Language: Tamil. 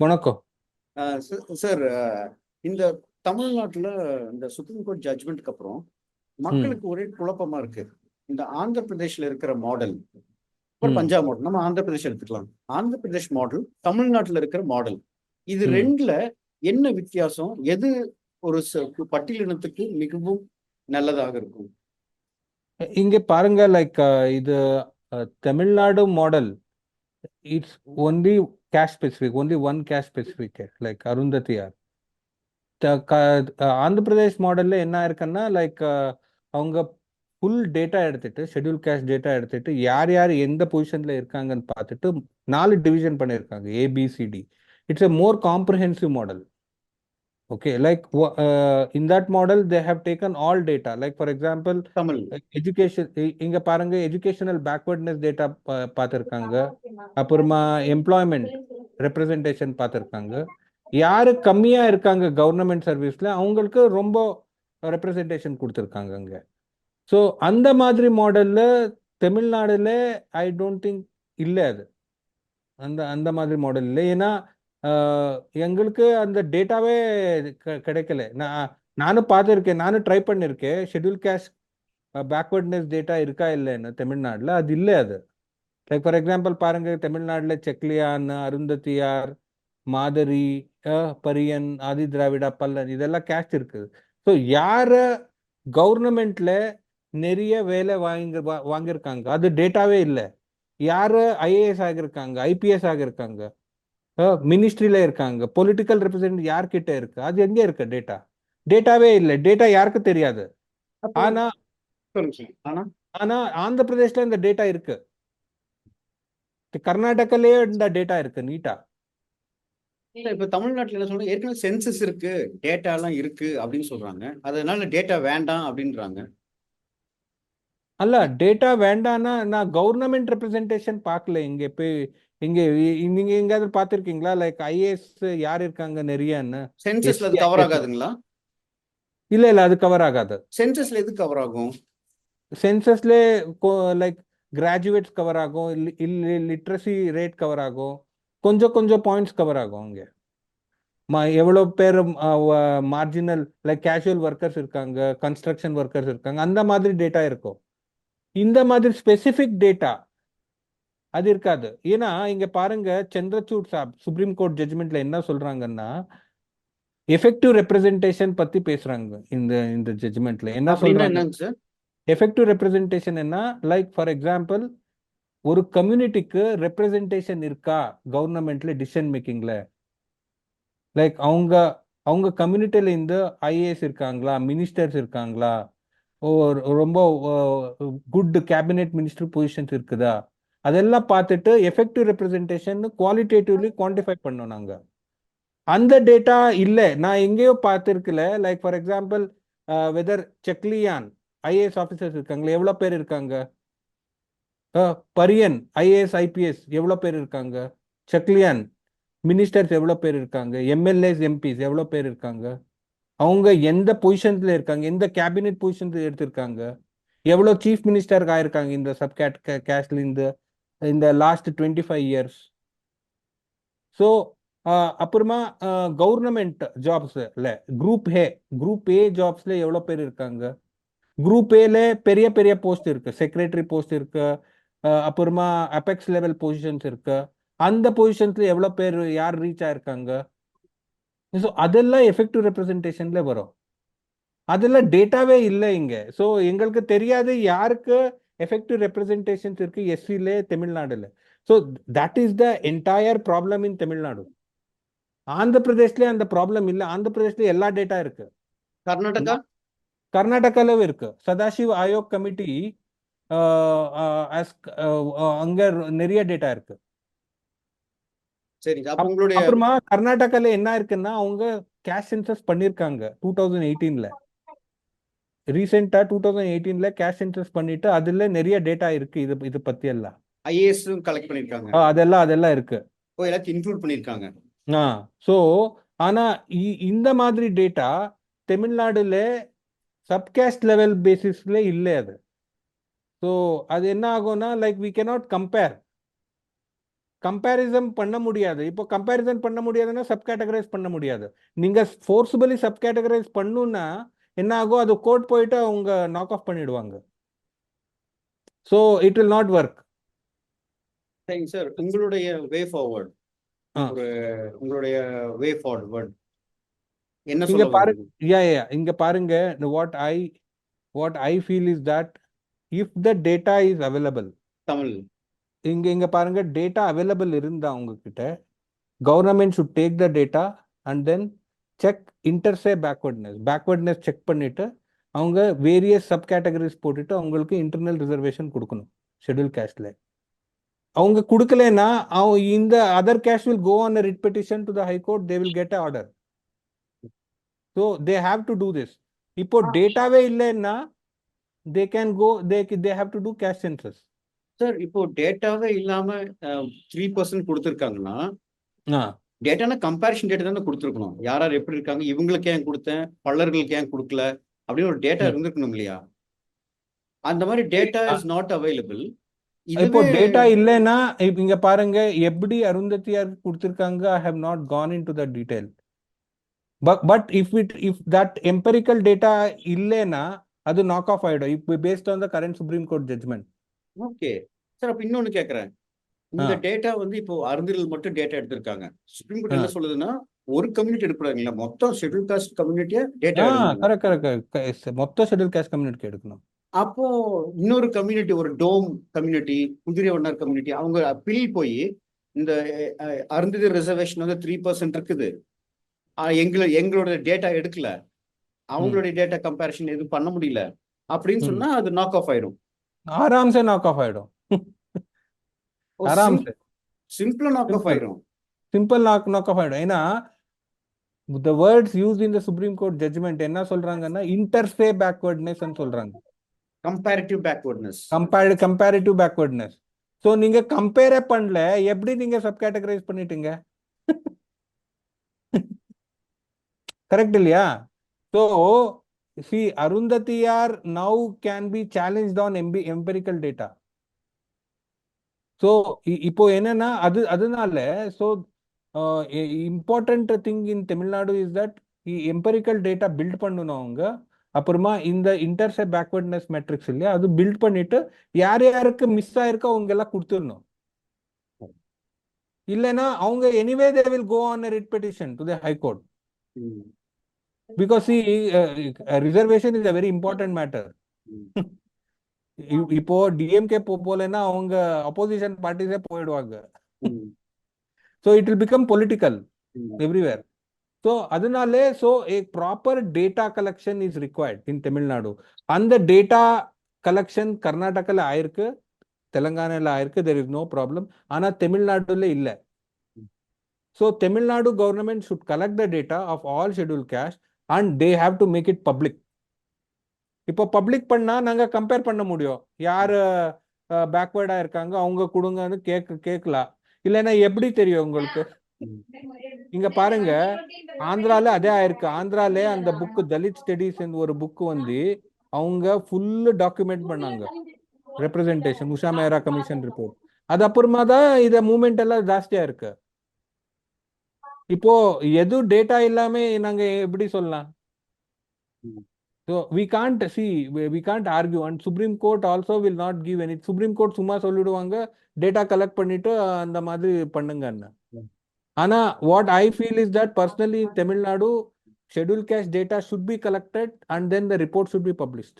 வணக்கம். சார், இந்த தமிழ்நாட்டுல இந்த சுப்ரீம் கோர்ட் ஜட்ஜ்மெண்ட்க்கு அப்புறம் ம் மக்களுக்கு ஒரே குழப்பமா இருக்கு. இந்த ஆந்திர பிரதேஷ்ல இருக்கிற மாடல், ஒரு ம் பஞ்சாப் மாடல், நம்ம ஆந்திர பிரதேஷ் எடுத்துக்கலாம். ஆந்திர பிரதேஷ் மாடல், தமிழ்நாட்டுல இருக்கிற மாடல், இது ம் ரெண்டுல என்ன வித்தியாசம்? எது ஒரு பட்டியலினத்துக்கு மிகவும் நல்லதாக இருக்கும்? இங்க பாருங்க, லைக் இது Tamil Nadu model. It's only caste specific, only one caste specific, like Arunthathiyar. Andhra Pradesh மாடல்ல என்ன இருக்குன்னா, லைக் அவங்க ஃபுல் டேட்டா எடுத்துட்டு, ஷெட்யூல் கேஷ் டேட்டா எடுத்துட்டு, யார் யார் எந்த பொசிஷன்ல இருக்காங்கன்னு பார்த்துட்டு 4 டிவிஷன் பண்ணியிருக்காங்க, ABCD. It's a more comprehensive model. Okay, like in that model, they have taken all data. Like for example, Tamil education. இங்க பாருங்க, educational backwardness data பார்த்திருக்காங்க. அப்புறமா எம்ப்ளாய்மெண்ட் ரெப்ரசன்டேஷன் பார்த்திருக்காங்க. யாரு கம்மியா இருக்காங்க கவர்மெண்ட் சர்வீஸ்ல, அவங்களுக்கு ரொம்ப ரெப்ரசன்டேஷன் கொடுத்துருக்காங்க அங்க. ஸோ அந்த மாதிரி மாடல்ல தமிழ்நாடுல ஐ டோன்ட் திங்க் இல்லை அது. அந்த அந்த மாதிரி மாடல் இல்லை. ஏன்னா எங்களுக்கு அந்த டேட்டாவே கிடைக்கல. நானும் பார்த்துருக்கேன், நானும் ட்ரை பண்ணியிருக்கேன். ஷெட்யூல் கேஷ் பேக்வர்ட்னஸ் டேட்டா இருக்கா இல்லைன்னு தமிழ்நாட்டில் அது இல்லை. அது லைக் ஃபார் எக்ஸாம்பிள் பாருங்க, தமிழ்நாட்டில் செக்லியான், அருந்ததியார், மாதரி, பரியன், ஆதி திராவிடா, பல்லன், இதெல்லாம் கேஷ் இருக்குது. ஸோ யார கவர்மெண்ட்ல நிறைய வேலை வாங்கியிருக்காங்க அது டேட்டாவே இல்லை. யாரு ஐஏஎஸ் ஆகியிருக்காங்க, ஐபிஎஸ் ஆகியிருக்காங்க, மினிஸ்ட்ரியில இருக்காங்க, பொலிட்டிக்கல் ரெப்ரசன்ட் யார்கிட்ட இருக்கு, அது எங்க இருக்கு டேட்டா? டேட்டாவே இல்லை. டேட்டா யாருக்கு தெரியாது. அப்போ ஆனா சொல்லுங்க சார். ஆனா ஆனா ஆந்திர பிரதேஷ்ல இந்த டேட்டா இருக்கு, கர்நாடகாலயே இந்த டேட்டா இருக்கு நீட்டா. இப்ப தமிழ்நாட்டுல என்ன சொல்றாங்க, ஏற்கனவே சென்சஸ் இருக்கு, டேட்டா எல்லாம் இருக்கு அப்படின்னு சொல்றாங்க. அதனால டேட்டா வேண்டாம் அப்படின்றாங்க. அல்ல, டேட்டா வேண்டாம்னா நான் கவர்மெண்ட் ரெப்ரசன்டேஷன் பார்க்கல இங்க போய். இங்க நீங்க எங்காவது பார்த்திருக்கீங்களா, லைக் ஐஏஎஸ் யார் இருக்காங்க நிறையன்னு? சென்சஸ்ல எஸ்சி அது கவர் ஐஏஎஸ் ஆகாதுங்களா? இல்ல இல்ல, அது கவர் ஆகாது. சென்சஸ்ல எது கவர் ஆகும்? சென்சஸ்ல லைக் கிராஜுவேட்ஸ் கவர் ஆகும், லிட்ரஸி ரேட் கவர் ஆகும், கொஞ்சம் கொஞ்சம் பாயிண்ட்ஸ் கவர் ஆகும் அங்க. எவ்வளோ பேர் மார்ஜினல் லைக் கேஷுவல் ஒர்க்கர்ஸ் இருக்காங்க, கன்ஸ்ட்ரக்ஷன் ஒர்க்கர்ஸ் இருக்காங்க, அந்த மாதிரி டேட்டா இருக்கும். இந்த மாதிரி ஸ்பெசிபிக் டேட்டா அது இருக்காது. ஏன்னா இங்க பாருங்க, சந்திரசூட் சாப் சுப்ரீம் கோர்ட் ஜட்ஜ்மெண்ட்ல என்ன சொல்றாங்கன்னா, எஃபெக்டிவ் ரெப்ரசன்டேஷன் பத்தி பேசுறாங்க. இந்த இந்த ஜட்ஜ்மெண்ட்ல என்ன அப்படின்னா சொல்றாங்க? என்னங்க சார்? எஃபெக்டிவ் ரெப்ரசன்டேஷன் என்ன, லைக் ஃபார் எக்ஸாம்பிள், ஒரு கம்யூனிட்டிக்கு ரெப்ரசன்டேஷன் இருக்கா கவர்மெண்ட்ல டிசிஷன் மேக்கிங்ல? லைக் அவங்க அவங்க கம்யூனிட்டியில இருந்து ஐஏஎஸ் இருக்காங்களா, மினிஸ்டர்ஸ் இருக்காங்களா, ரொம்ப குட் கேபினெட் மினிஸ்டர் பொசிஷன்ஸ் இருக்குதா, அதெல்லாம் பார்த்துட்டு எஃபெக்டிவ் ரெப்ரசன்டேஷன் குவாலிட்டேட்டிவ்லி குவான்டிஃபை பண்ணோம் நாங்க. அந்த டேட்டா இல்லை, நான் எங்கேயோ பார்த்துருக்கல. லைக் ஃபார் எக்ஸாம்பிள், வெதர் செக்லியான் ஐஏஎஸ் ஆஃபீஸர்ஸ் இருக்காங்களா, எவ்வளோ பேர் இருக்காங்க? பரியன் ஐஏஎஸ் ஐபிஎஸ் எவ்வளோ பேர் இருக்காங்க? செக்லியான் மினிஸ்டர்ஸ் எவ்வளோ பேர் இருக்காங்க? எம்எல்ஏஸ் எம்பிஸ் எவ்வளோ பேர் இருக்காங்க? அவங்க எந்த பொசிஷன்ஸ்ல இருக்காங்க, எந்த கேபினெட் பொசிஷன்ஸ் எடுத்திருக்காங்க, எவ்வளோ சீஃப் மினிஸ்டர் ஆயிருக்காங்க இந்த சப் கேஷ்ல இந்த லாஸ்ட் 25 இயர்ஸ். ஸோ அப்புறமா கவர்மெண்ட் ஜாப்ஸ்ல குரூப் ஏ ஜாப்ஸ்ல எவ்வளோ பேர் இருக்காங்க? குரூப் ஏல பெரிய பெரிய போஸ்ட் இருக்கு, செக்ரட்டரி போஸ்ட் இருக்கு, அப்புறமா அபெக்ஸ் லெவல் பொசிஷன்ஸ் இருக்கு. அந்த பொசிஷன்ஸ்ல எவ்வளோ பேர் யார் ரீச் ஆயிருக்காங்க? ஸோ அதெல்லாம் எஃபெக்டிவ் ரெப்ரசன்டேஷன்ல வரும். அதெல்லாம் டேட்டாவே இல்லை இங்க. ஸோ எங்களுக்கு தெரியாது யாருக்கு எஃபெக்டிவ் ரெப்ரசன்டேஷன்ஸ் இருக்கு எஸ்சில தமிழ்நாடுல. So that is the entire problem in Tamil Nadu. Andhra பிரதேஷ்ல அந்த ப்ராப்ளம் இல்லை. ஆந்திர பிரதேஷ்ல எல்லா டேட்டா இருக்கு. கர்நாடகா? கர்நாடகாலும் இருக்கு. சதாசிவ் ஆயோக் கமிட்டி அங்க நிறைய டேட்டா இருக்கு. சரி, அப்ப உங்களுடைய அப்புறமா கர்நாடகால என்ன இருக்குன்னா, அவங்க கேஷ் சென்சஸ் பண்ணிருக்காங்க 2018ல. ரீசெண்டா 2018ல கேஷ் சென்சஸ் பண்ணிட்டு அதுல நிறைய டேட்டா இருக்கு இது இது பத்தி எல்லாம். ஐஏஎஸ் கலெக்ட் பண்ணிருக்காங்க. அதெல்லாம் இருக்கு. எல்லாத்தையும் இன்க்ளூட் பண்ணிருக்காங்க. ஸோ ஆனா இந்த மாதிரி டேட்டா தமிழ்நாடுல சப்காஸ்ட் லெவல் பேசிஸ்ல இல்லை அது. ஸோ அது என்ன ஆகும்னா, like we cannot compare. Comparison பண்ண முடியாது. இப்போ கம்பேரிசன் பண்ண முடியாதுன்னா சப் கேட்டகரைஸ் பண்ண முடியாது. நீங்க ஃபோர்ஸ்பலி சப் கேட்டகரைஸ் பண்ணுன்னா என்ன ஆகும், அது கோர்ட் போயிட்டு அவங்க நாக் ஆஃப் பண்ணிடுவாங்க. So it will not work. சரிங்க சார், உங்களுடைய வே ஃபார்வர்ட், ஆ. ஒரு உங்களுடைய வே ஃபார்வர்ட் என்ன இங்க சொல்ல பாரு, வருது? இங்க பாருங்க, what I feel is that if the data is available, Tamil. இங்க பாருங்க, டேட்டா அவைலபிள் இருந்தா உங்ககிட்ட, government should take the data and then check intersay backwardness check பண்ணிட்டு அவங்க வேரியஸ் சப் கேட்டகரிஸ் போட்டுட்டு அவங்களுக்கு இன்டர்னல் ரிசர்வேஷன் கொடுக்கணும் ஷெட்யூல் கேஸ்ட்ல. அவங்க கொடுக்கலன்னா இந்த other caste will go on writ petition to the high court, they will get order. So they have to do this. இப்போ டேட்டாவே இல்லைன்னா they can go, they have to do cash census. Sir இப்போ டேட்டாவே இல்லாம 3% கொடுத்துருக்காங்கன்னா, ஆ, டேட்டானா கம்பேரிஷன் டேட்டா தானே கொடுத்துருக்கணும். யார் யார் எப்படி இருக்காங்க, இவங்களுக்கு ஏன் கொடுத்தேன், பல்லர்களுக்கு ஏன் கொடுக்கல அப்படின்னு ஒரு டேட்டா ம். இருந்திருக்கணும் இல்லையா? அந்த மாதிரி டேட்டா இஸ் நாட் அவைலபிள். இப்போ இதுவே டேட்டா இல்லைன்னா இங்க பாருங்க எப்படி அருந்ததியார் கொடுத்திருக்காங்க. I have not gone into the detail. But if that empirical data இல்லைன்னா அது knock off ஆயிடும். If based on the current Supreme Court judgment. Okay sir. அப்ப இன்னொன்னு கேட்கறேன். இந்த டேட்டா வந்து இப்போ அருந்ததியர்கள் மட்டும் டேட்டா எடுத்திருக்காங்க. சுப்ரீம் கோர்ட் என்ன சொல்லுதுன்னா, ஒரு கம்யூனிட்டி எடுக்கக்கூடாதுங்களா, மொத்தம் ஷெட்யூல் காஸ்ட் கம்யூனிட்டியா டேட்டா எடுக்கணும். கரெக்ட். மொத்த ஷெட்யூல் கேஸ்ட் கம்யூனிட்டி எடுக்கணும். அப்போ இன்னொரு கம்யூனிட்டி, ஒரு டோம் கம்யூனிட்டி, குதிரை வண்ணார் கம்யூனிட்டி, அவங்க அப்பீல் போய் இந்த அருந்ததி ரிசர்வேஷன் வந்து 3% இருக்குது, எங்களோட டேட்டா எடுக்கல, அவங்களுடைய டேட்டா கம்பேரிஷன் எதுவும் பண்ண முடியல அப்படின்னு சொன்னா அது நாக் ஆஃப் ஆயிடும். ஆராம்சே நாக் ஆஃப் ஆயிடும். ஆராம்சே சிம்பிளா நாக் ஆஃப் ஆயிடும். சிம்பிள் நாக் ஆஃப் ஆயிடும். ஏன்னா the words used in the Supreme Court judgment என்ன சொல்றாங்கன்னா intersay backwardness ன்னு சொல்றாங்க. Comparative backwardness. Comparative backwardness. So நீங்க கம்பேரே பண்ணல, எப்படி நீங்க சப் கேட்டகரைஸ் பண்ணிட்டீங்க? கரெக்ட் இல்லையா? So see, Arunthathiyar now can be challenged on empirical data. So இப்போ என்னன்னா அதனால so important thing in Tamil Nadu is that empirical data build பண்ணணும் அவங்க. அப்புறமா இந்த இன்டர்சே பேக்வர்ட்னஸ் மேட்ரிக்ஸ் இல்லையா, அது பில்ட் பண்ணிட்டு யார் யாருக்கு மிஸ் ஆயிருக்கோ அவங்க எல்லாம் கொடுத்துடணும். இல்லைன்னா அவங்க anyway they will go on writ petition to the high court. Because reservation is a very important matter. இப்போ டிஎம்கே போலன்னா அவங்க அப்போசிஷன் பார்ட்டிஸே போயிடுவாங்க. So it will become political everywhere. So அதனாலே a proper data collection is required in Tamil Nadu. அந்த டேட்டா கலெக்ஷன் கர்நாடகால ஆயிருக்கு, தெலுங்கானால ஆயிருக்கு, there is no problem. ஆனா தமிழ்நாடுல இல்லை. So Tamil Nadu government should collect the data of all scheduled caste and they have to make it public. இப்போ பப்ளிக் பண்ணா நாங்க கம்பேர் பண்ண முடியும், யாரு பேக்வேர்டா இருக்காங்க அவங்க கொடுங்கன்னு கேட்கலாம். இல்லைன்னா எப்படி தெரியும் உங்களுக்கு? இங்க பாருங்க, ஆந்திரால அதே ஆயிருக்கு. ஆந்திரால அந்த புக் தலித் ஸ்டடிஸ் ஒரு புக் வந்து அவங்க ஃபுல் டாக்குமெண்ட் பண்ணாங்க, ரெப்ரசன்டேஷன் உஷா மேரா கமிஷன் ரிப்போர்ட். அது அப்புறமா தான் இத மூவ்மெண்ட் எல்லாம் ஜாஸ்தியா இருக்கு. இப்போ எது டேட்டா இல்லாம நாங்க எப்படி சொல்லலாம்? So we can't argue, and Supreme Court also will not give any. Supreme Court சும்மா சொல்லிடுவாங்க டேட்டா கலெக்ட் பண்ணிட்டு அந்த மாதிரி பண்ணுங்கன்னு. ஆனா what I feel is that personally in Tamil Nadu scheduled caste data should be collected and then the report should be published.